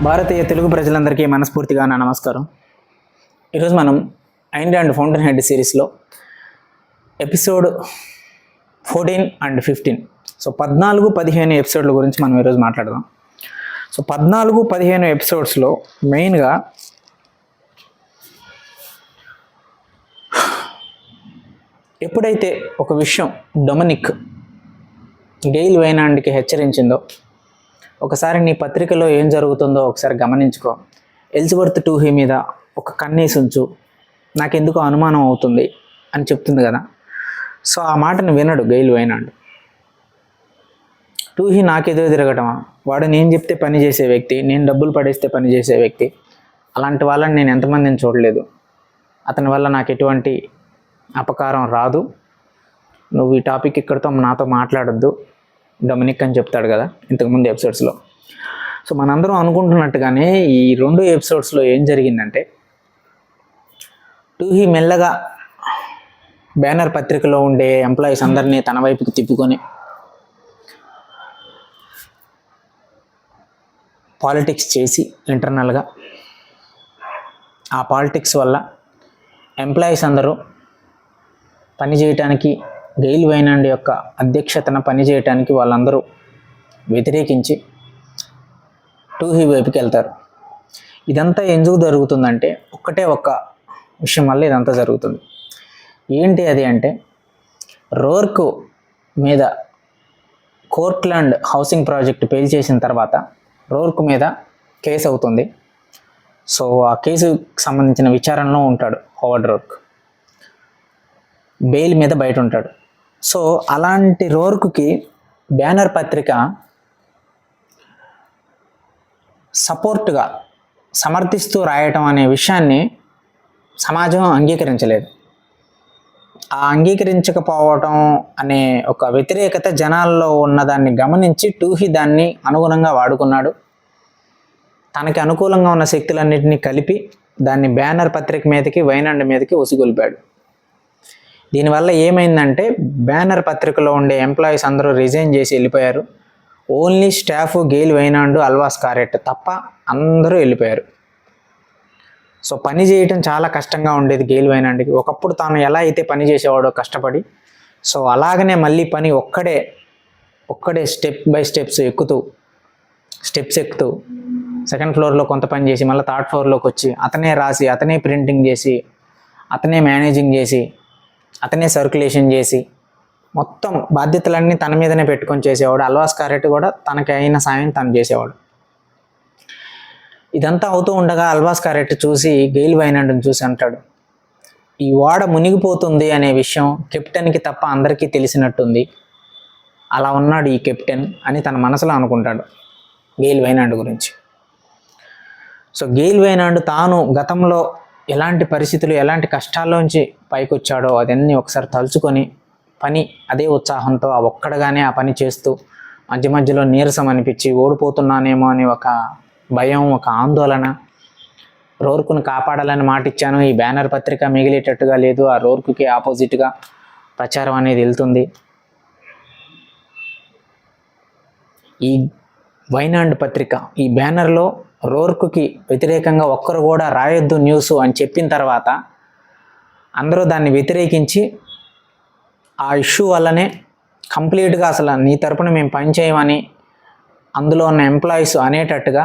భారతీయ తెలుగు ప్రజలందరికీ మనస్ఫూర్తిగా నా నమస్కారం. ఈరోజు మనం ఐన్ ర్యాండ్ ఫౌంటైన్ హెడ్ సిరీస్లో ఎపిసోడ్ 14 అండ్ 15 14-15 ఎపిసోడ్ల గురించి మనం ఈరోజు మాట్లాడదాం. 14-15 ఎపిసోడ్స్లో మెయిన్గా ఎప్పుడైతే ఒక విషయం డొమినిక్ గెయిల్ వైనాండ్కి హెచ్చరించిందో, ఒకసారి నీ పత్రికలో ఏం జరుగుతుందో ఒకసారి గమనించుకో, ఎలిజబెత్ టూహీ మీద ఒక కన్నేసి ఉంచు, నాకెందుకో అనుమానం అవుతుంది అని చెప్తుంది కదా. సో ఆ మాటను వినడు గెయిల్ వైనాండ్. టూహీ నాకెదురు తిరగటమా, వాడు నేను చెప్తే పని చేసే వ్యక్తి, నేను డబ్బులు పడేస్తే పని చేసే వ్యక్తి, అలాంటి వాళ్ళని నేను ఎంతమందిని చూడలేదు, అతని వల్ల నాకు ఎటువంటి అపకారం రాదు, నువ్వు ఈ టాపిక్ ఇక్కడితో నాతో మాట్లాడొద్దు డొమినిక్ అని చెప్తాడు కదా ఇంతకుముందు ఎపిసోడ్స్లో. సో మనందరం అనుకుంటున్నట్టుగానే ఈ 2 ఎపిసోడ్స్లో ఏం జరిగిందంటే, టూహీ మెల్లగా బ్యానర్ పత్రికలో ఉండే ఎంప్లాయీస్ అందరినీ తన వైపుకి తిప్పుకొని పాలిటిక్స్ చేసి ఇంటర్నల్గా, ఆ పాలిటిక్స్ వల్ల ఎంప్లాయీస్ అందరూ పనిచేయటానికి, గెయిల్ వైనాండ్ యొక్క అధ్యక్షతన పనిచేయటానికి వాళ్ళందరూ వ్యతిరేకించి టూహీ వైపుకి వెళ్తారు. ఇదంతా ఎందుకు జరుగుతుందంటే, ఒక్క విషయం వల్ల ఇదంతా జరుగుతుంది. ఏంటి అది అంటే, రోర్క్ మీద కోర్ట్లాండ్ హౌసింగ్ ప్రాజెక్ట్ పేల్ చేసిన తర్వాత రోర్క్ మీద కేసు అవుతుంది. సో ఆ కేసుకు సంబంధించిన విచారణలో ఉంటాడు హోవర్డ్ రోర్క్, బెయిల్ మీద బయట ఉంటాడు. సో అలాంటి రోర్క్కి బ్యానర్ పత్రిక సపోర్ట్గా సమర్థిస్తూ రాయటం అనే విషయాన్ని సమాజం అంగీకరించలేదు. ఆ అంగీకరించకపోవటం అనే ఒక వ్యతిరేకత జనాల్లో ఉన్నదాన్ని గమనించి టూహీ దాన్ని అనుగుణంగా వాడుకున్నాడు. తనకి అనుకూలంగా ఉన్న శక్తులన్నింటినీ కలిపి దాన్ని బ్యానర్ పత్రిక మీదకి, వైనాండ్ మీదకి ఉసిగొల్పాడు. దీనివల్ల ఏమైందంటే, బ్యానర్ పత్రికలో ఉండే ఎంప్లాయీస్ అందరూ రిజైన్ చేసి వెళ్ళిపోయారు. ఓన్లీ స్టాఫ్ గెయిల్ వైనాండ్, అల్వా స్కారెట్ తప్ప అందరూ వెళ్ళిపోయారు. సో పని చేయటం చాలా కష్టంగా ఉండేది గెయిల్ వైనాండ్కి. ఒకప్పుడు తాను ఎలా అయితే పని చేసేవాడో కష్టపడి, సో అలాగనే మళ్ళీ పని ఒక్కడే స్టెప్ బై స్టెప్స్ ఎక్కుతూ సెకండ్ ఫ్లోర్లో కొంత పని చేసి మళ్ళీ థర్డ్ ఫ్లోర్లోకి వచ్చి అతనే రాసి, అతనే ప్రింటింగ్ చేసి, అతనే మేనేజింగ్ చేసి, అతనే సర్క్యులేషన్ చేసి, మొత్తం బాధ్యతలన్నీ తన మీదనే పెట్టుకొని చేసేవాడు. అల్వా స్కారెట్ కూడా తనకి అయిన సాయం తను చేసేవాడు. ఇదంతా అవుతూ ఉండగా అల్వా స్కారెట్ చూసి గెయిల్ వైనాండ్ని చూసి అంటాడు, ఈ ఓడ మునిగిపోతుంది అనే విషయం కెప్టెన్కి తప్ప అందరికీ తెలిసినట్టుంది, అలా ఉన్నాడు ఈ కెప్టెన్ అని తన మనసులో అనుకుంటాడు గెయిల్ వైనాండ్ గురించి. సో గెయిల్ వైనాండ్ తాను గతంలో ఎలాంటి పరిస్థితులు, ఎలాంటి కష్టాల్లోంచి పైకి వచ్చాడో అదన్నీ ఒకసారి తలుచుకొని పని అదే ఉత్సాహంతో ఒక్కడగానే ఆ పని చేస్తూ, మధ్య మధ్యలో నీరసం అనిపించి ఓడిపోతున్నానేమో అని ఒక భయం, ఒక ఆందోళన, రోర్కును కాపాడాలని మాటిచ్చాను, ఈ బ్యానర్ పత్రిక మిగిలేటట్టుగా లేదు, ఆ రోర్కుకి ఆపోజిట్గా ప్రచారం అనేది వెళ్తుంది, ఈ వైనాండ్ పత్రిక ఈ బ్యానర్లో రోర్క్కి వ్యతిరేకంగా ఒక్కరు కూడా రాయొద్దు న్యూస్ అని చెప్పిన తర్వాత అందరూ దాన్ని వ్యతిరేకించి ఆ ఇష్యూ వల్లనే కంప్లీట్గా అసలు నీ తరపున మేము పనిచేయమని అందులో ఉన్న ఎంప్లాయీస్ అనేటట్టుగా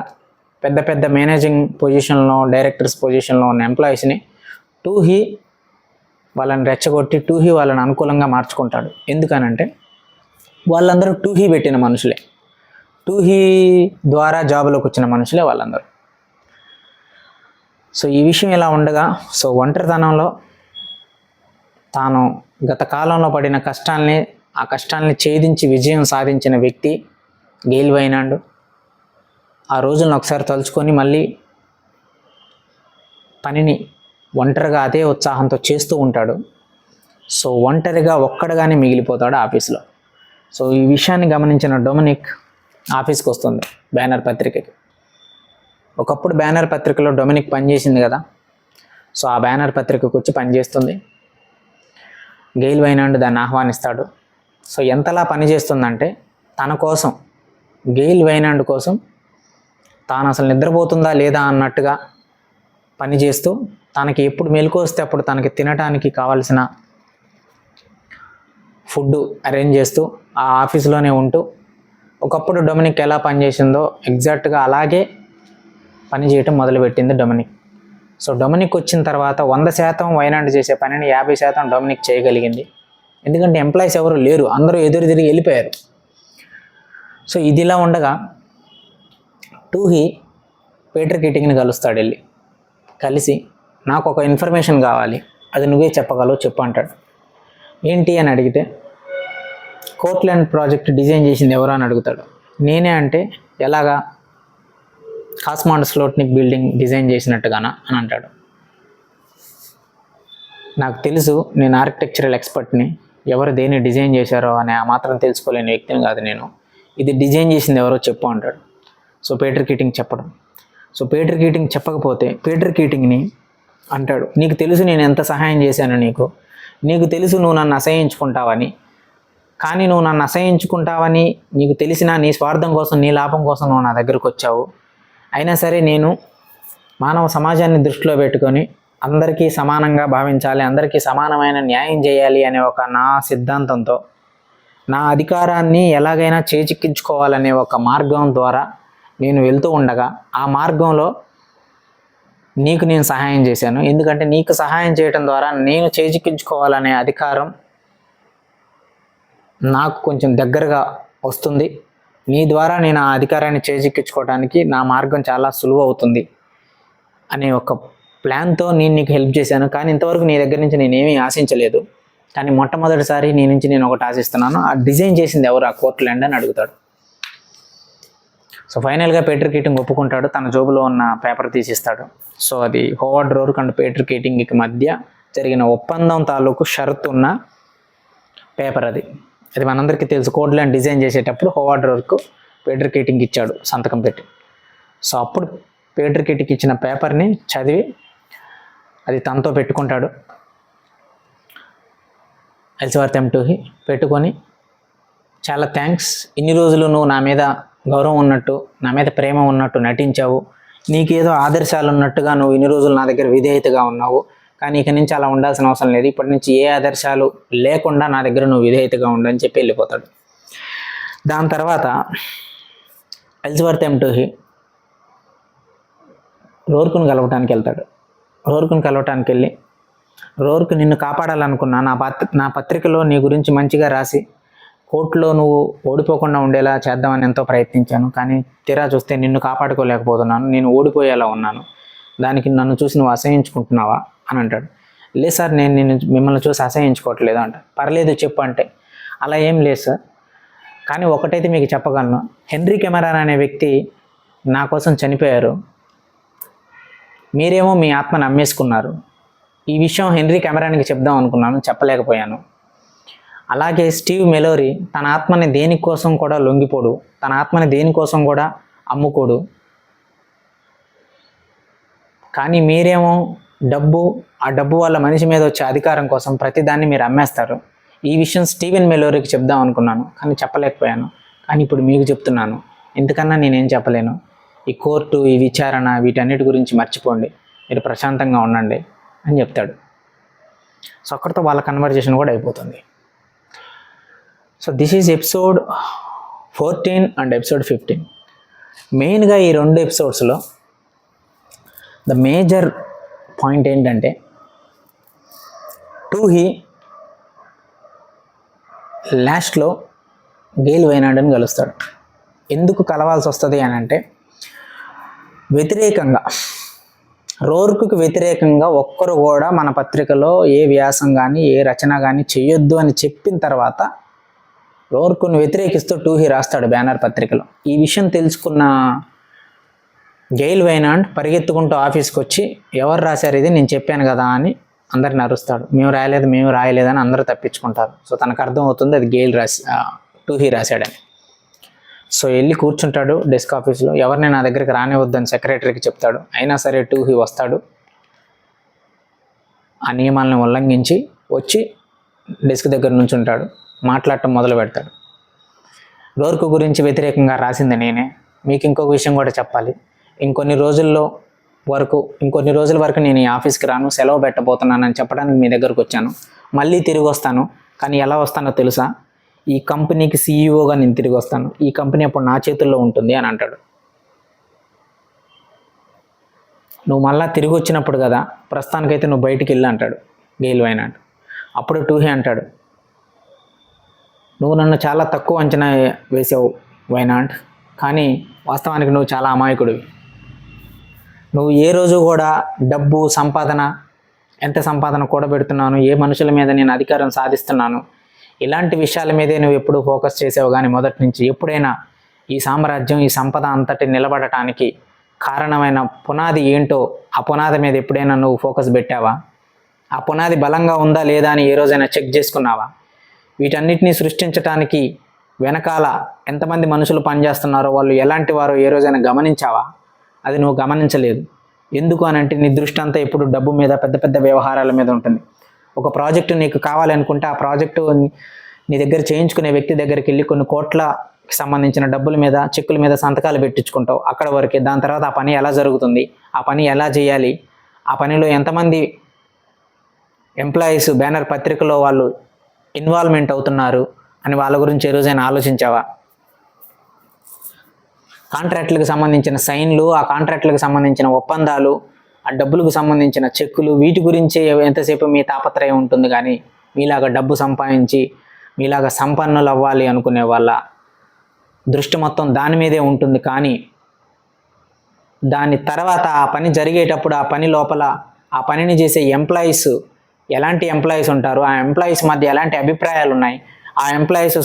పెద్ద పెద్ద మేనేజింగ్ పొజిషన్లో, డైరెక్టర్స్ పొజిషన్లో ఉన్న ఎంప్లాయీస్ని టూహీ వాళ్ళని రెచ్చగొట్టి టూహీ వాళ్ళని అనుకూలంగా మార్చుకుంటాడు. ఎందుకనంటే వాళ్ళందరూ టూహీ పెట్టిన మనుషులే, టూహీ ద్వారా జాబులోకి వచ్చిన మనుషులే వాళ్ళందరూ. సో ఈ విషయం ఇలా ఉండగా, సో ఒంటరితనంలో తాను గత కాలంలో పడిన ఆ కష్టాల్ని ఛేదించి విజయం సాధించిన వ్యక్తి గెయిల్ వైనాండ్. ఆ రోజులను ఒకసారి తలుచుకొని మళ్ళీ పనిని ఒంటరిగా అదే ఉత్సాహంతో చేస్తూ ఉంటాడు. సో ఒంటరిగా ఒక్కడగానే మిగిలిపోతాడు ఆఫీస్లో. సో ఈ విషయాన్ని గమనించిన డొమినిక్ ఆఫీస్కి వస్తుంది బ్యానర్ పత్రికకి. ఒకప్పుడు బ్యానర్ పత్రికలో డొమినిక్ పనిచేసింది కదా, సో ఆ బ్యానర్ పత్రికకు వచ్చి పనిచేస్తుంది. గెయిల్ వైనాండ్ దాన్ని ఆహ్వానిస్తాడు. సో ఎంతలా పనిచేస్తుందంటే, తన కోసం, గెయిల్ వైనాండ్ కోసం తాను అసలు నిద్రపోతుందా లేదా అన్నట్టుగా పనిచేస్తూ తనకి ఎప్పుడు మెలకు వస్తే అప్పుడు తనకి తినడానికి కావాల్సిన ఫుడ్ అరేంజ్ చేస్తూ ఆ ఆఫీస్లోనే ఉంటూ ఒకప్పుడు డొమినిక్ ఎలా పనిచేసిందో ఎగ్జాక్ట్గా అలాగే పనిచేయటం మొదలుపెట్టింది డొమినిక్. సో డొమినిక్ వచ్చిన తర్వాత 100% వైనాండ్ చేసే పనిని 50% డొమినిక్ చేయగలిగింది. ఎందుకంటే ఎంప్లాయీస్ ఎవరు లేరు, అందరూ ఎదురు తిరిగి వెళ్ళిపోయారు. సో ఇదిలా ఉండగా టూహీ పీటర్ కీటింగ్ని కలుస్తాడు. కలిసి నాకు ఒక ఇన్ఫర్మేషన్ కావాలి, అది నువ్వే చెప్పగలవు, చెప్పు అంటాడు. ఏంటి అని అడిగితే కోర్ట్‌ల్యాండ్ ప్రాజెక్ట్ డిజైన్ చేసింది ఎవరు అని అడుగుతాడు. నేనే అంటే ఎలాగా, కాస్మాండ్ స్లోట్నిక్ బిల్డింగ్ డిజైన్ చేసినట్టుగానా అని అంటాడు. నాకు తెలుసు, నేను ఆర్కిటెక్చరల్ ఎక్స్పర్ట్ని, ఎవరు దేన్ని డిజైన్ చేశారో అని ఆ మాత్రం తెలుసుకోలేని వ్యక్తిని కాదు నేను, ఇది డిజైన్ చేసింది ఎవరో చెప్పు అంటాడు. సో పీటర్ కీటింగ్ చెప్పడం. సో పీటర్ కీటింగ్ చెప్పకపోతే పీటర్ కీటింగ్ని అంటాడు, నీకు తెలుసు నేను ఎంత సహాయం చేశాను నీకు తెలుసు నువ్వు నన్ను అసహించుకుంటావని, కానీ నువ్వు నన్ను అసహించుకుంటావని నీకు తెలిసినా నీ స్వార్థం కోసం, నీ లాభం కోసం నువ్వు నా దగ్గరకు వచ్చావు. అయినా సరే నేను మానవ సమాజాన్ని దృష్టిలో పెట్టుకొని అందరికీ సమానంగా భావించాలి, అందరికీ సమానమైన న్యాయం చేయాలి అనే ఒక నా సిద్ధాంతంతో నా అధికారాన్ని ఎలాగైనా చేజిక్కించుకోవాలనే ఒక మార్గం ద్వారా నేను వెళ్తూ ఉండగా ఆ మార్గంలో నీకు నేను సహాయం చేశాను. ఎందుకంటే నీకు సహాయం చేయడం ద్వారా నేను చేజిక్కించుకోవాలనే అధికారం నాకు కొంచెం దగ్గరగా వస్తుంది. నీ ద్వారా నేను ఆ అధికారాన్ని చేజిక్కించుకోవడానికి నా మార్గం చాలా సులువు అవుతుంది అనే ఒక ప్లాన్తో నేను నీకు హెల్ప్ చేశాను. కానీ ఇంతవరకు నీ దగ్గర నుంచి నేనేమీ ఆశించలేదు, కానీ మొట్టమొదటిసారి నీ నుంచి నేను ఒకటి ఆశిస్తున్నాను, ఆ డిజైన్ చేసింది ఎవరు ఆ కోర్ట్‌ల్యాండ్ అని అడుగుతాడు. సో ఫైనల్గా పీటర్ కీటింగ్ ఒప్పుకుంటాడు, తన జోబులో ఉన్న పేపర్ తీసిస్తాడు. సో అది హోవార్డ్ రోర్క్ అండ్ పీటర్ కీటింగ్కి మధ్య జరిగిన ఒప్పందం తాలూకు షరతు ఉన్న పేపర్ అది మనందరికీ తెలుసు. కోర్ట్‌ల్యాండ్ డిజైన్ చేసేటప్పుడు హోవార్డ్ రోర్క్ పీటర్ కీటింగ్ ఇచ్చాడు సంతకం పెట్టి. సో అప్పుడు పీటర్ కీటింగ్ ఇచ్చిన పేపర్ని చదివి అది తనతో పెట్టుకుంటాడు. ఎల్స్వర్త్ ఎం టూహీ పెట్టుకొని, చాలా థ్యాంక్స్, ఇన్ని రోజులు నువ్వు నా మీద గౌరవం ఉన్నట్టు, నా మీద ప్రేమ ఉన్నట్టు నటించావు, నీకేదో ఆదర్శాలు ఉన్నట్టుగా నువ్వు ఇన్ని రోజులు నా దగ్గర విధేయతగా ఉన్నావు, కానీ ఇక నుంచి అలా ఉండాల్సిన అవసరం లేదు, ఇప్పటి నుంచి ఏ ఆదర్శాలు లేకుండా నా దగ్గర నువ్వు విధేయతగా ఉండని చెప్పి వెళ్ళిపోతాడు. దాని తర్వాత ఎల్స్వర్త్ ఎం టూహీ రోర్క్ను కలవటానికి వెళ్తాడు. రోర్క్ను కలవటానికి వెళ్ళి, రోర్క్ నిన్ను కాపాడాలనుకున్నా, నా పత్రికలో నీ గురించి మంచిగా రాసి కోర్టులో నువ్వు ఓడిపోకుండా ఉండేలా చేద్దామని ఎంతో ప్రయత్నించాను, కానీ తీరా చూస్తే నిన్ను కాపాడుకోలేకపోతున్నాను, నేను ఓడిపోయేలా ఉన్నాను, దానికి నన్ను చూసి నువ్వు అసహించుకుంటున్నావా అని అంటాడు. లేదు సార్, నేను మిమ్మల్ని చూసి అసహించుకోవట్లేదు అంట. పర్లేదు చెప్పు అంటే, అలా ఏం లేదు సార్, కానీ ఒకటైతే మీకు చెప్పగలను, హెన్రీ కెమెరాన్ అనే వ్యక్తి నా కోసం చనిపోయారు, మీరేమో మీ ఆత్మను అమ్మేసుకున్నారు, ఈ విషయం హెన్రీ కెమెరాన్కి చెప్దాం అనుకున్నాను, చెప్పలేకపోయాను. అలాగే స్టీవ్ మెలోరీ తన ఆత్మని దేనికోసం కూడా లొంగిపోడు, తన ఆత్మని దేనికోసం కూడా అమ్ముకోడు, కానీ మీరేమో ఆ డబ్బు వల్ల మనిషి మీద వచ్చే అధికారం కోసం ప్రతిదాన్ని మీరు అమ్మేస్తారు. ఈ విషయం స్టీవెన్ మెలోరీకి చెప్దాం అనుకున్నాను, కానీ చెప్పలేకపోయాను, కానీ ఇప్పుడు మీకు చెప్తున్నాను, ఇంతకన్నా నేనేం చెప్పలేను, ఈ కోర్టు, ఈ విచారణ, వీటన్నిటి గురించి మర్చిపోండి, మీరు ప్రశాంతంగా ఉండండి అని చెప్తాడు. సో అక్కడితో వాళ్ళ కన్వర్జేషన్ కూడా అయిపోతుంది. So this is episode 14 and episode 15. మెయిన్గా ఈ 2 ఎపిసోడ్స్లో ద మేజర్ పాయింట్ ఏంటంటే, టూహీ లాస్ట్లో గెయిల్ వైనార్డ్ని కలుస్తాడు. ఎందుకు కలవాల్సి వస్తుంది అని అంటే, వ్యతిరేకంగా, రోర్క్కి వ్యతిరేకంగా ఒక్కరు కూడా మన పత్రికలో ఏ వ్యాసం కానీ ఏ రచన కానీ చేయొద్దు అని చెప్పిన తర్వాత రోర్క్ను వ్యతిరేకిస్తూ టూహీ రాస్తాడు బ్యానర్ పత్రికలో. ఈ విషయం తెలుసుకున్న గెయిల్ వైనార్డ్ పరిగెత్తుకుంటూ ఆఫీస్కి వచ్చి, ఎవరు రాశారు ఇది, నేను చెప్పాను కదా అని అందరిని అరుస్తాడు. మేము రాయలేదని అందరూ తప్పించుకుంటారు. సో తనకు అర్థం అవుతుంది అది టూహీ రాశాడని. సో వెళ్ళి కూర్చుంటాడు డెస్క్ ఆఫీస్లో, ఎవరిని నా దగ్గరికి రానివద్దని సెక్రటరీకి చెప్తాడు. అయినా సరే టూహీ వస్తాడు, ఆ నియమాలను ఉల్లంఘించి వచ్చి డెస్క్ దగ్గర నుంచి ఉంటాడు, మాట్లాడటం మొదలు పెడతాడు. రోర్క్ గురించి వ్యతిరేకంగా రాసింది నేనే, మీకు ఇంకొక విషయం కూడా చెప్పాలి, ఇంకొన్ని రోజుల వరకు నేను ఈ ఆఫీస్కి రాను, సెలవు పెట్టబోతున్నానని చెప్పడానికి మీ దగ్గరకు వచ్చాను. మళ్ళీ తిరిగి వస్తాను, కానీ ఎలా వస్తానో తెలుసా? ఈ కంపెనీకి సీఈఓగా నేను తిరిగి వస్తాను. ఈ కంపెనీ అప్పుడు నా చేతుల్లో ఉంటుంది అని అంటాడు. నువ్వు మళ్ళీ తిరిగి వచ్చినప్పుడు కదా, ప్రస్తుతానికైతే నువ్వు బయటికి వెళ్ళి అంటాడు గెయిల్ వైనాడ్. అప్పుడు టూహీ అంటాడు, నువ్వు నన్ను చాలా తక్కువ అంచనా వేసావు వైనాడ్, కానీ వాస్తవానికి నువ్వు చాలా అమాయకుడివి. నువ్వు ఏ రోజు కూడా డబ్బు, సంపాదన, ఎంత సంపాదన కూడబెడుతున్నాను, ఏ మనుషుల మీద నేను అధికారం సాధిస్తున్నాను, ఇలాంటి విషయాల మీదే నువ్వు ఎప్పుడూ ఫోకస్ చేసావు. కానీ మొదటి నుంచి ఎప్పుడైనా ఈ సామ్రాజ్యం, ఈ సంపద అంతటి నిలబడటానికి కారణమైన పునాది ఏంటో, ఆ పునాది మీద ఎప్పుడైనా నువ్వు ఫోకస్ పెట్టావా? ఆ పునాది బలంగా ఉందా లేదా అని ఏ రోజైనా చెక్ చేసుకున్నావా? వీటన్నిటిని సృష్టించటానికి వెనకాల ఎంతమంది మనుషులు పనిచేస్తున్నారో, వాళ్ళు ఎలాంటి వారో ఏ రోజైనా గమనించావా? అది నువ్వు గమనించలేదు. ఎందుకు అని అంటే నీ దృష్టి అంతా ఎప్పుడు డబ్బు మీద, పెద్ద పెద్ద వ్యవహారాల మీద ఉంటుంది. ఒక ప్రాజెక్టు నీకు కావాలనుకుంటే ఆ ప్రాజెక్టు నీ దగ్గర చేయించుకునే వ్యక్తి దగ్గరికి వెళ్ళి కొన్ని కోట్లకి సంబంధించిన డబ్బుల మీద, చెక్కుల మీద సంతకాలు పెట్టించుకుంటావు, అక్కడ వరకే. దాని తర్వాత ఆ పని ఎలా జరుగుతుంది, ఆ పని ఎలా చేయాలి, ఆ పనిలో ఎంతమంది ఎంప్లాయీస్ బ్యానర్ పత్రికలో వాళ్ళు ఇన్వాల్వ్మెంట్ అవుతున్నారు అని వాళ్ళ గురించి ఏ రోజైనా ఆలోచించావా? కాంట్రాక్టులకు సంబంధించిన సైన్లు, ఆ కాంట్రాక్టులకు సంబంధించిన ఒప్పందాలు, ఆ డబ్బులకు సంబంధించిన చెక్కులు, వీటి గురించి ఎంతసేపు మీ తాపత్రయం ఉంటుంది. కానీ మీలాగా డబ్బు సంపాదించి, మీలాగా సంపన్నులు అవ్వాలి అనుకునే వాళ్ళ దృష్టి మొత్తం దాని మీదే ఉంటుంది. కానీ దాని తర్వాత ఆ పని జరిగేటప్పుడు, ఆ పని లోపల ఆ పనిని చేసే ఎంప్లాయీస్ ఎలాంటి ఎంప్లాయీస్ ఉంటారు, ఆ ఎంప్లాయీస్ మధ్య ఎలాంటి అభిప్రాయాలు ఉన్నాయి, ఆ ఎంప్లాయీస్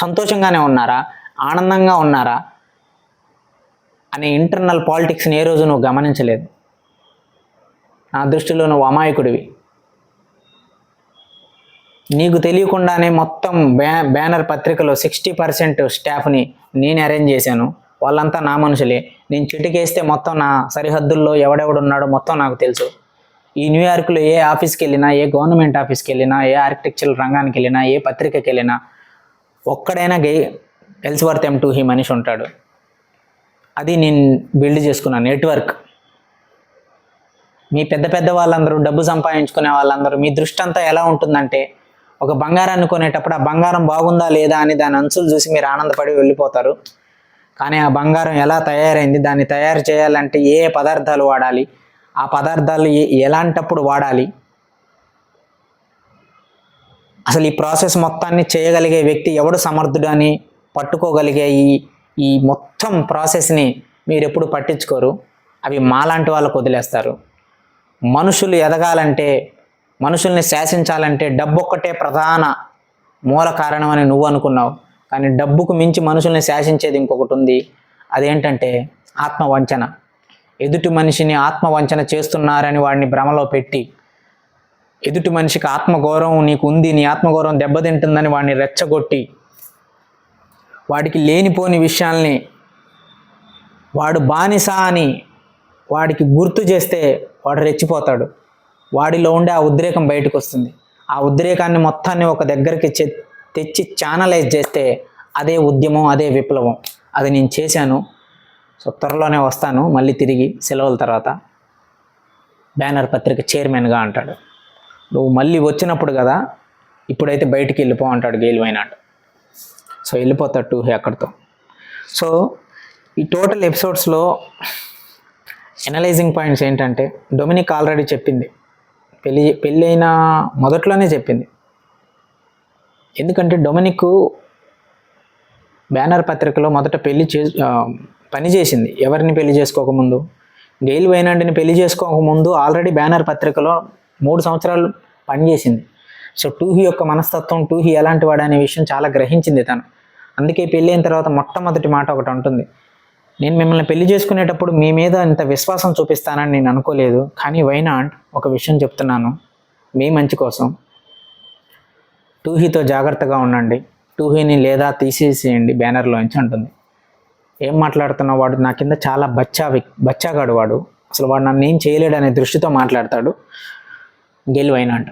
సంతోషంగానే ఉన్నారా, ఆనందంగా ఉన్నారా అనే ఇంటర్నల్ పాలిటిక్స్ని ఏ రోజు నువ్వు గమనించలేదు. నా దృష్టిలో నువ్వు అమాయకుడివి. నీకు తెలియకుండానే మొత్తం బ్యానర్ పత్రికలో 60% స్టాఫ్ని నేను అరేంజ్ చేశాను. వాళ్ళంతా నా మనుషులే. నేను చిటికేస్తే మొత్తం నా సరిహద్దుల్లో ఎవడెవడున్నాడో మొత్తం నాకు తెలుసు. ఈ న్యూయార్క్లో ఏ ఆఫీస్కి వెళ్ళినా, ఏ గవర్నమెంట్ ఆఫీస్కి వెళ్ళినా, ఏ ఆర్కిటెక్చరల్ రంగానికి వెళ్ళినా, ఏ పత్రికకి వెళ్ళినా ఒక్కడైనా ఎల్స్వర్త్ M. టూహీ మనిషి ఉంటాడు. అది నేను బిల్డ్ చేసుకున్న నెట్వర్క్. మీ పెద్ద పెద్ద వాళ్ళందరూ, డబ్బు సంపాదించుకునే వాళ్ళందరూ మీ దృష్టి అంతా ఎలా ఉంటుందంటే, ఒక బంగారాన్ని కొనేటప్పుడు ఆ బంగారం బాగుందా లేదా అని దాని అంచులు చూసి మీరు ఆనందపడి వెళ్ళిపోతారు. కానీ ఆ బంగారం ఎలా తయారైంది, దాన్ని తయారు చేయాలంటే ఏ పదార్థాలు వాడాలి, ఆ పదార్థాలు ఎలాంటప్పుడు వాడాలి, అసలు ఈ ప్రాసెస్ మొత్తాన్ని చేయగలిగే వ్యక్తి ఎవడు సమర్థుడు అని పట్టుకోగలిగే ఈ మొత్తం ప్రాసెస్ని మీరు ఎప్పుడు పట్టించుకోరు. అవి మాలాంటి వాళ్ళకు వదిలేస్తారు. మనుషులు ఎదగాలంటే, మనుషుల్ని శాసించాలంటే డబ్బు ఒక్కటే ప్రధాన మూల కారణం అని నువ్వు అనుకున్నావు. కానీ డబ్బుకు మించి మనుషుల్ని శాసించేది ఇంకొకటి ఉంది. అదేంటంటే ఆత్మవంచన. ఎదుటి మనిషిని ఆత్మవంచన చేస్తున్నారని వాడిని భ్రమలో పెట్టి, ఎదుటి మనిషికి ఆత్మగౌరవం నీకు ఉంది, నీ ఆత్మగౌరవం దెబ్బతింటుందని వాడిని రెచ్చగొట్టి, వాడికి లేనిపోని విషయాల్ని వాడు బానిస అని వాడికి గుర్తు చేస్తే వాడు రెచ్చిపోతాడు. వాడిలో ఉండే ఆ ఉద్రేకం బయటకు వస్తుంది. ఆ ఉద్రేకాన్ని మొత్తాన్ని ఒక దగ్గరికి తెచ్చి ఛానలైజ్ చేస్తే అదే ఉద్యమం, అదే విప్లవం. అది నేను చేశాను. సో త్వరలోనే వస్తాను మళ్ళీ తిరిగి సెలవుల తర్వాత బ్యానర్ పత్రిక చైర్మన్గా అంటాడు. నువ్వు మళ్ళీ వచ్చినప్పుడు కదా, ఇప్పుడైతే బయటికి వెళ్ళిపో అంటాడు గెయిల్ వైనాడ్. సో వెళ్ళిపోతాడు టూహీ అక్కడితో. సో ఈ టోటల్ ఎపిసోడ్స్లో ఎనలైజింగ్ పాయింట్స్ ఏంటంటే, డొమినిక్ ఆల్రెడీ చెప్పింది, పెళ్ళైన మొదట్లోనే చెప్పింది. ఎందుకంటే డొమినిక్ బ్యానర్ పత్రికలో మొదట పని చేసింది. ఎవరిని పెళ్లి చేసుకోకముందు, గెయిల్ వైనాడ్ని పెళ్లి చేసుకోకముందు ఆల్రెడీ బ్యానర్ పత్రికలో 3 సంవత్సరాలు పనిచేసింది. సో టూహీ యొక్క మనస్తత్వం, టూహీ ఎలాంటి వాడు అనే విషయం చాలా గ్రహించింది తను. అందుకే పెళ్ళైన తర్వాత మొట్టమొదటి మాట ఒకటి ఉంటుంది, నేను మిమ్మల్ని పెళ్లి చేసుకునేటప్పుడు మీ మీద ఇంత విశ్వాసం చూపిస్తానని నేను అనుకోలేదు. కానీ వైనాడ్, ఒక విషయం చెప్తున్నాను మీ మంచి కోసం, టూహీతో జాగ్రత్తగా ఉండండి, టూహీని లేదా తీసేసేయండి బ్యానర్లోంచి అంటుంది. ఏం మాట్లాడుతున్నావు, వాడు నా కింద చాలా బచ్చాగాడు, వాడు అసలు వాడు నన్ను ఏం చేయలేడు అనే దృష్టితో మాట్లాడతాడు గెయిల్ వైనాడ్.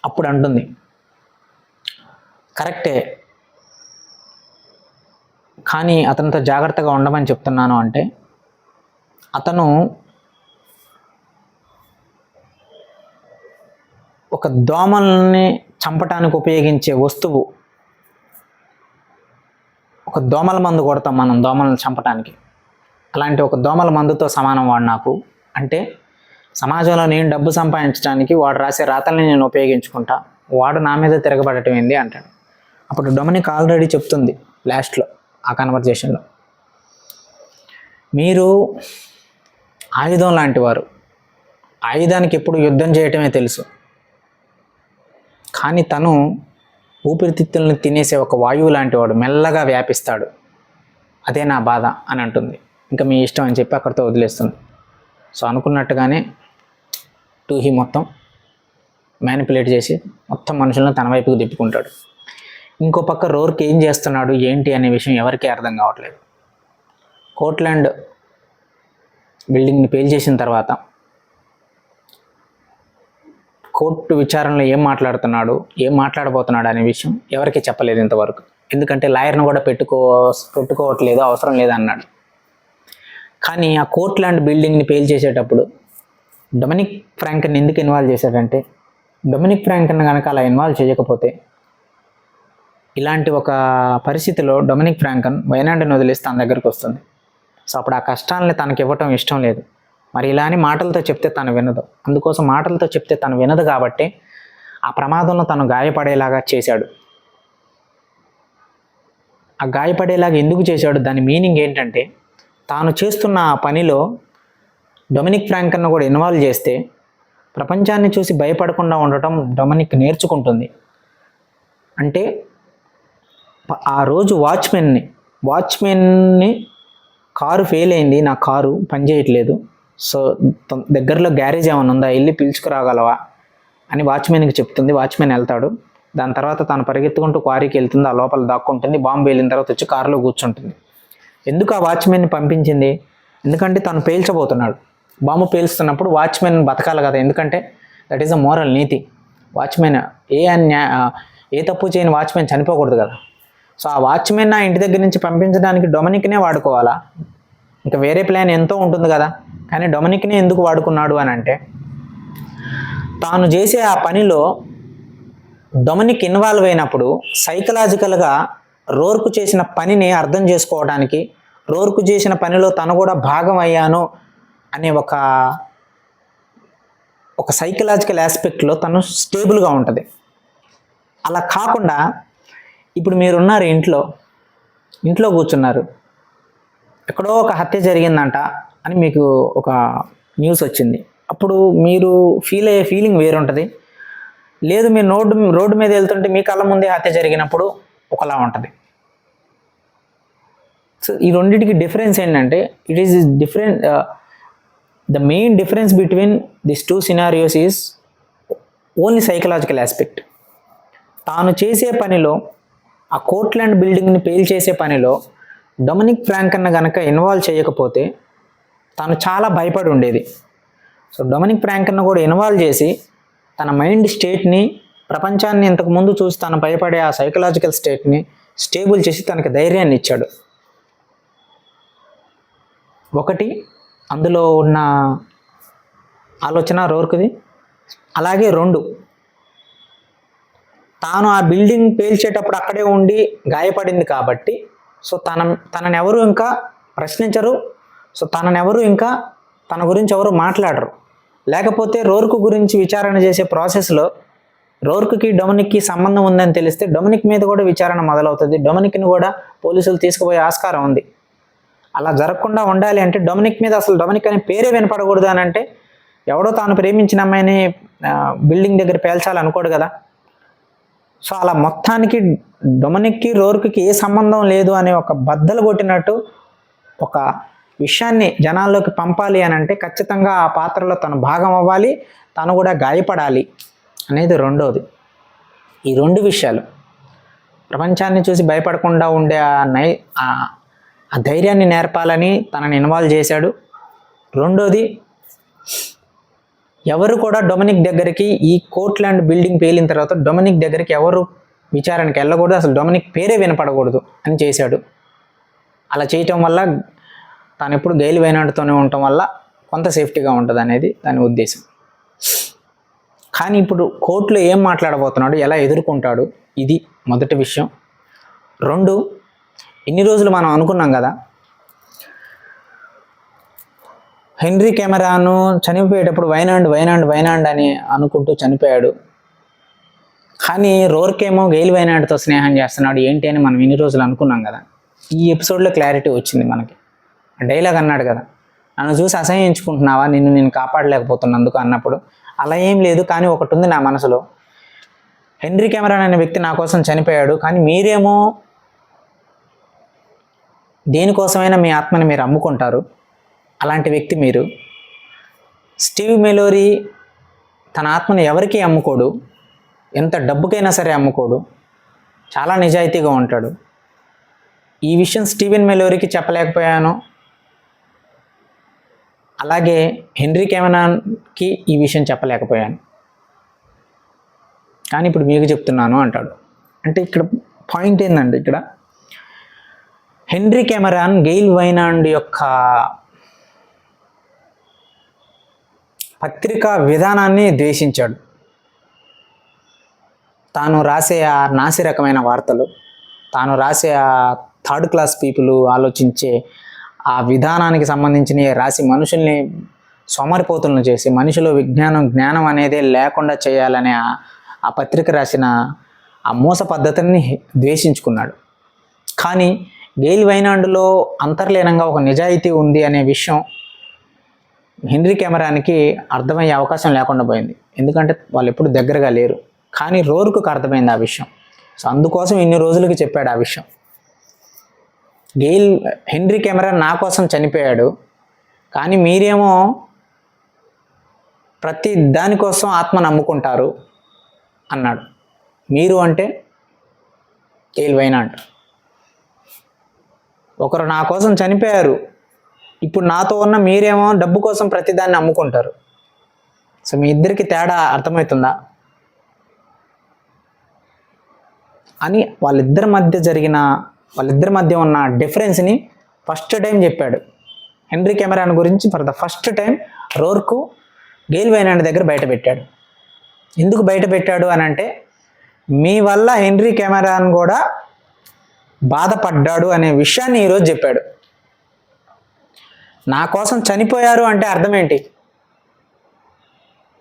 అప్పుడు అంటుంది, కరెక్టే, కానీ అతనితో జాగ్రత్తగా ఉండమని చెప్తున్నాను అంటే, అతను ఒక దోమల్ని చంపటానికి ఉపయోగించే వస్తువు, ఒక దోమల మందు కొడతాం మనం దోమలను చంపటానికి, అలాంటి ఒక దోమల మందుతో సమానం వాడు నాకు. అంటే సమాజంలో నేను డబ్బు సంపాదించడానికి వాడు రాసే రాతల్ని నేను ఉపయోగించుకుంటా, వాడు నా మీద తిరగబడటం ఏంది అంటాడు. అప్పుడు డొమినిక్ ఆల్రెడీ చెప్తుంది లాస్ట్లో ఆ కన్వర్జేషన్లో, మీరు ఆయుధం లాంటి వారు, ఆయుధానికి ఎప్పుడు యుద్ధం చేయటమే తెలుసు, కానీ తను ఊపిరితిత్తులను తినేసే ఒక వాయువు లాంటి వాడు, మెల్లగా వ్యాపిస్తాడు, అదే నా బాధ అని అంటుంది. ఇంకా మీ ఇష్టం అని చెప్పి అక్కడితో వదిలేస్తుంది. సో అనుకున్నట్టుగానే టూహీ మొత్తం మ్యానిపులేట్ చేసి మొత్తం మనుషులను తన వైపుకు తిప్పుకుంటాడు. ఇంకో పక్క రోర్క్ ఏం చేస్తున్నాడు ఏంటి అనే విషయం ఎవరికీ అర్థం కావట్లేదు. కోర్ట్లాండ్ బిల్డింగ్ని పేల్చేసిన తర్వాత కోర్టు విచారణలో ఏం మాట్లాడుతున్నాడు, ఏం మాట్లాడబోతున్నాడు అనే విషయం ఎవరికీ చెప్పలేదు ఇంతవరకు. ఎందుకంటే లాయర్ను కూడా పెట్టుకోవట్లేదు, అవసరం లేదన్నాడు. కానీ ఆ కోర్ట్లాండ్ బిల్డింగ్ని పేల్చేసేటప్పుడు డొమినిక్ ఫ్రాంకన్ ఎందుకు ఇన్వాల్వ్ చేశాడంటే, డొమినిక్ ఫ్రాంకన్ కనుక అలా ఇన్వాల్వ్ చేయకపోతే ఇలాంటి ఒక పరిస్థితిలో డొమినిక్ ఫ్రాంకన్ వైనాండ్ని వదిలేసి తన దగ్గరికి వస్తుంది. సో అప్పుడు ఆ కష్టాలని తనకి ఇవ్వటం ఇష్టం లేదు. మరి ఇలా అని మాటలతో చెప్తే తను వినదు, అందుకోసం మాటలతో చెప్తే తను వినదు కాబట్టి ఆ ప్రమాదంలో తను గాయపడేలాగా చేశాడు. ఆ గాయపడేలాగా ఎందుకు చేశాడు, దాని మీనింగ్ ఏంటంటే, తాను చేస్తున్న ఆ పనిలో డొమినిక్ ఫ్రాంకన్ను కూడా ఇన్వాల్వ్ చేస్తే ప్రపంచాన్ని చూసి భయపడకుండా ఉండటం డొమినిక్ నేర్చుకుంటుంది. అంటే ఆ రోజు వాచ్మెన్ని కారు ఫెయిల్ అయింది, నా కారు పనిచేయట్లేదు, సో దగ్గరలో గ్యారేజ్ ఏమైనా ఉందా, వెళ్ళి పిలుచుకురాగలవా అని వాచ్మెన్కి చెప్తుంది. వాచ్మెన్ వెళ్తాడు. దాని తర్వాత తాను పరిగెత్తుకుంటూ క్వారీకి వెళ్తుంది, ఆ లోపల దాక్కుంటుంది. బాంబు వెళ్ళిన తర్వాత వచ్చి కారులో కూర్చుంటుంది. ఎందుకు ఆ వాచ్మెన్ని పంపించింది, ఎందుకంటే తను పేల్చబోతున్నాడు. బాంబు పేల్స్తున్నప్పుడు వాచ్మెన్ బతకాలి కదా, ఎందుకంటే that is a moral NITI. Watchman ఏ తప్పు చేయని వాచ్మెన్ చనిపోకూడదు కదా. సో ఆ వాచ్మెన్ నా ఇంటి దగ్గర నుంచి పంపించడానికి డొమినిక్నే వాడుకోవాలా, ఇంకా వేరే ప్లాన్ ఎంతో ఉంటుంది కదా. కానీ డొమినిక్నే ఎందుకు వాడుకున్నాడు అని అంటే, తాను చేసే ఆ పనిలో డొమినిక్ ఇన్వాల్వ్ అయినప్పుడు సైకలాజికల్గా రోర్కు చేసిన పనిని అర్థం చేసుకోవడానికి, రోర్కు చేసిన పనిలో తను కూడా భాగం అయ్యాను అనే ఒక సైకలాజికల్ ఆస్పెక్ట్లో తను స్టేబుల్గా ఉంటుంది. అలా కాకుండా ఇప్పుడు మీరున్నారు, ఇంట్లో కూర్చున్నారు, ఎక్కడో ఒక హత్య జరిగిందంట అని మీకు ఒక న్యూస్ వచ్చింది. అప్పుడు మీరు ఫీల్ అయ్యే ఫీలింగ్ వేరుంటుంది. లేదు మీరు రోడ్డు మీద వెళ్తుంటే మీ కళ్ళ ముందే హత్య జరిగినప్పుడు ఒకలా ఉంటుంది. సో ఈ రెండింటికి డిఫరెన్స్ ఏంటంటే, it is different. The main difference between this two scenarios is only psychological aspect. తాను చేసే పనిలో, ఆ కోర్ట్లాండ్ బిల్డింగ్ని పేల్చేసే పనిలో డొమినిక్ ఫ్రాంకన్ కనుక ఇన్వాల్వ్ చేయకపోతే తను చాలా భయపడి ఉండేది. సో డొమినిక్ ఫ్రాంకన్ కూడా ఇన్వాల్వ్ చేసి తన మైండ్ స్టేట్ని, ప్రపంచాన్ని ఇంతకుముందు చూసి తను భయపడే ఆ సైకలాజికల్ స్టేట్ని స్టేబుల్ చేసి తనకి ధైర్యాన్ని ఇచ్చాడు. ఒకటి అందులో ఉన్న ఆలోచన రోర్క్ది. అలాగే రెండు, తాను ఆ బిల్డింగ్ పేల్చేటప్పుడు అక్కడే ఉండి గాయపడింది కాబట్టి సో తనని ఎవరు ఇంకా ప్రశ్నించరు. సో తననెవరు ఇంకా తన గురించి ఎవరు మాట్లాడరు. లేకపోతే రోర్క్ గురించి విచారణ చేసే ప్రాసెస్లో రోర్క్కి డొమినిక్కి సంబంధం ఉందని తెలిస్తే డొమినిక్ మీద కూడా విచారణ మొదలవుతుంది. డొమినిక్ని కూడా పోలీసులు తీసుకుపోయే ఆస్కారం ఉంది. అలా జరగకుండా ఉండాలి అంటే డొమినిక్ మీద అసలు డొమినిక్ అనే పేరే వినపడకూడదు అని అంటే, ఎవడో తాను ప్రేమించిన అమ్మాయిని బిల్డింగ్ దగ్గర పేల్చాలనుకోడు కదా. సో అలా మొత్తానికి డొమినిక్కి రోర్క్కి ఏ సంబంధం లేదు అనే ఒక బద్దలు కొట్టినట్టు ఒక విషయాన్ని జనాల్లోకి పంపాలి అని అంటే ఖచ్చితంగా ఆ పాత్రలో తను భాగం అవ్వాలి, తను కూడా గాయపడాలి అనేది రెండోది. ఈ రెండు విషయాలు ప్రపంచాన్ని చూసి భయపడకుండా ఉండే ఆ ధైర్యాన్ని నేర్పాలని తనని ఇన్వాల్వ్ చేశాడు. రెండోది, ఎవరు కూడా డొమినిక్ దగ్గరికి, ఈ కోర్ట్లాండ్ బిల్డింగ్ పేలిన తర్వాత డొమినిక్ దగ్గరికి ఎవరు విచారణకి వెళ్ళకూడదు, అసలు డొమినిక్ పేరే వినపడకూడదు అని చేశాడు. అలా చేయటం వల్ల తాను ఎప్పుడు గెయిల్ వైనాడ్తోనే ఉండటం వల్ల కొంత సేఫ్టీగా ఉంటుంది అనేది దాని ఉద్దేశం. కానీ ఇప్పుడు కోర్టులో ఏం మాట్లాడబోతున్నాడు, ఎలా ఎదుర్కొంటాడు, ఇది మొదటి విషయం. 2, ఇన్ని రోజులు మనం అనుకున్నాం కదా హెన్రీ కెమెరాను చనిపోయేటప్పుడు వైనాండ్ అని అనుకుంటూ చనిపోయాడు. కానీ రోర్కేమో గెయిల్ వైనాడ్తో స్నేహం చేస్తున్నాడు ఏంటి అని మనం ఇన్ని రోజులు అనుకున్నాం కదా. ఈ ఎపిసోడ్లో క్లారిటీ వచ్చింది మనకి. డైలాగ్ అన్నాడు కదా, నన్ను చూసి అసహ్యించుకుంటున్నావా, నేను కాపాడలేకపోతున్నందుకు అన్నప్పుడు అలా ఏం లేదు. కానీ ఒకటి ఉంది నా మనసులో, హెన్రీ కెమెరాన్ అనే వ్యక్తి నా కోసం చనిపోయాడు, కానీ మీరేమో దేనికోసమైనా మీ ఆత్మని మీరు అమ్ముకుంటారు. అలాంటి వ్యక్తి మీరు. స్టీవ్ మెలోరీ తన ఆత్మని ఎవరికీ అమ్ముకోడు, ఎంత డబ్బుకైనా సరే అమ్ముకోడు, చాలా నిజాయితీగా ఉంటాడు. ఈ విషయం స్టీవెన్ మెలోరీకి చెప్పలేకపోయాను, అలాగే హెన్రీ కెమెరాన్కి ఈ విషయం చెప్పలేకపోయాను, కానీ ఇప్పుడు మీకు చెప్తున్నాను అంటాడు. అంటే ఇక్కడ పాయింట్ ఏంటంటే, ఇక్కడ హెన్రీ కెమెరాన్ గెయిల్ వైనాండ్ యొక్క పత్రికా విధానాన్ని ద్వేషించాడు. తాను రాసే ఆ నాసిరకమైన వార్తలు, తాను రాసే ఆ థర్డ్ క్లాస్ పీపుల్ ఆలోచించే ఆ విధానానికి సంబంధించిన రాసి మనుషుల్ని సోమరిపోతులను చేసి మనిషిలో జ్ఞానం అనేదే లేకుండా చేయాలనే ఆ పత్రిక రాసిన ఆ మోస పద్ధతిని ద్వేషించుకున్నాడు. కానీ గెయిల్ వైనాండ్లో అంతర్లీనంగా ఒక నిజాయితీ ఉంది అనే విషయం హెన్రీ కెమెరాన్కి అర్థమయ్యే అవకాశం లేకుండా పోయింది, ఎందుకంటే వాళ్ళు ఎప్పుడు దగ్గరగా లేరు. కానీ రోర్కు అర్థమైంది ఆ విషయం. సో అందుకోసం ఇన్ని రోజులకి చెప్పాడు ఆ విషయం. హెన్రీ కెమెరాన్ నా కోసం చనిపోయాడు, కానీ మీరేమో ప్రతి దానికోసం ఆత్మ నమ్ముకుంటారు అన్నాడు. మీరు అంటే గెయిల్ వైనాండ్. ఒకరు నా కోసం చనిపోయారు, ఇప్పుడు నాతో ఉన్న మీరేమో డబ్బు కోసం ప్రతిదాన్ని అమ్ముకుంటారు. సో మీ ఇద్దరికి తేడా అర్థమవుతుందా అని వాళ్ళిద్దరి మధ్య ఉన్న డిఫరెన్స్ని ఫస్ట్ టైం చెప్పాడు. హెన్రీ కెమెరాన్ గురించి ఫర్ ద ఫస్ట్ టైం రోర్కు గెయిల్ వైనాండ్ దగ్గర బయట పెట్టాడు. ఎందుకు బయట పెట్టాడు అని అంటే, మీ వల్ల హెన్రీ కెమెరాన్ కూడా బాధపడ్డాడు అనే విషయాన్ని ఈరోజు చెప్పాడు. నా కోసం చనిపోయారు అంటే అర్థం ఏంటి?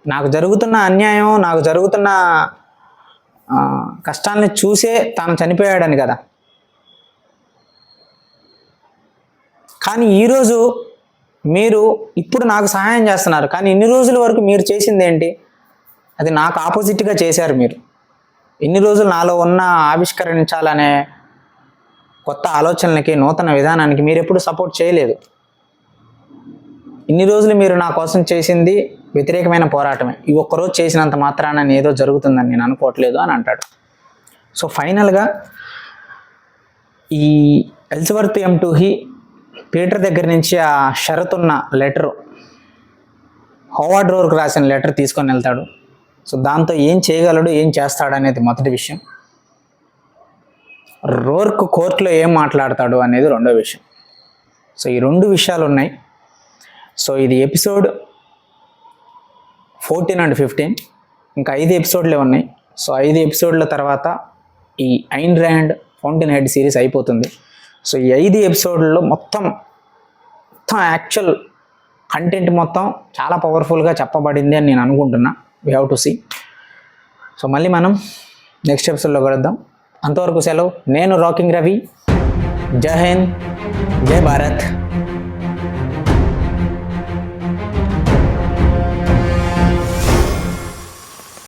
నాకు జరుగుతున్న అన్యాయం, నాకు జరుగుతున్న కష్టాలని చూసే తాను చనిపోయాడని కదా. కానీ ఈరోజు మీరు ఇప్పుడు నాకు సహాయం చేస్తున్నారు, కానీ ఇన్ని రోజుల వరకు మీరు చేసింది ఏంటి? అది నాకు ఆపోజిట్గా చేశారు మీరు. ఇన్ని రోజులు నాలో ఉన్న ఆవిష్కరించాలనే కొత్త ఆలోచనలకి, నూతన విధానానికి మీరు ఎప్పుడు సపోర్ట్ చేయలేదు. ఇన్ని రోజులు మీరు నా కోసం చేసింది వ్యతిరేకమైన పోరాటమే. ఈ ఒక్కరోజు చేసినంత మాత్రాన ఏదో జరుగుతుందని నేను అనుకోవట్లేదు అని అంటాడు. సో ఫైనల్గా ఈ ఎలిజబెత్ ఎం టూహీ పీటర్ దగ్గర నుంచి ఆ షరతున్న లెటరు, హోవార్డ్ రోర్కు రాసిన లెటర్ తీసుకొని వెళ్తాడు. సో దాంతో ఏం చేయగలడు, ఏం చేస్తాడు అనేది మొదటి విషయం. రోర్కు కోర్టులో ఏం మాట్లాడతాడు అనేది రెండో విషయం. సో ఈ 2 విషయాలు ఉన్నాయి. సో ఇది ఎపిసోడ్ 14 and 15, ఇంకా 5 ఎపిసోడ్లే ఉన్నాయి. సో 5 ఎపిసోడ్ల తర్వాత ఈ Ayn Rand fountain head series అయిపోతుంది. సో ఈ 5 ఎపిసోడ్లలో మొత్తం యాక్చువల్ కంటెంట్ మొత్తం చాలా పవర్ఫుల్గా చెప్పబడింది అని నేను అనుకుంటున్నా. We have to see. So మళ్ళీ మనం నెక్స్ట్ ఎపిసోడ్లో కలుద్దాం. అంతవరకు సెలవు. నేను రాకింగ్ రవి. జై హింద్, జై భారత్.